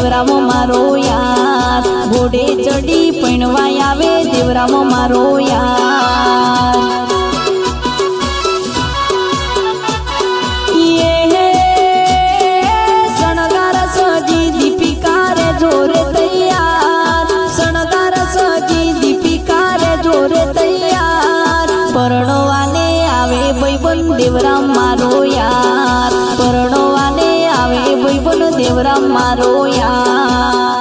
देवराम मारो यार घोड़े चढ़ी पणवा आवे देवराम मारो यार ये शणगार सजी दीपिका रे जोरे तैयार शणगार सजी दीपिका रे जोरे तैयार परणवाने आवे भाईबंध देवराम मारो यार परणवाने आवे भाईबंध देवराम मारो यार।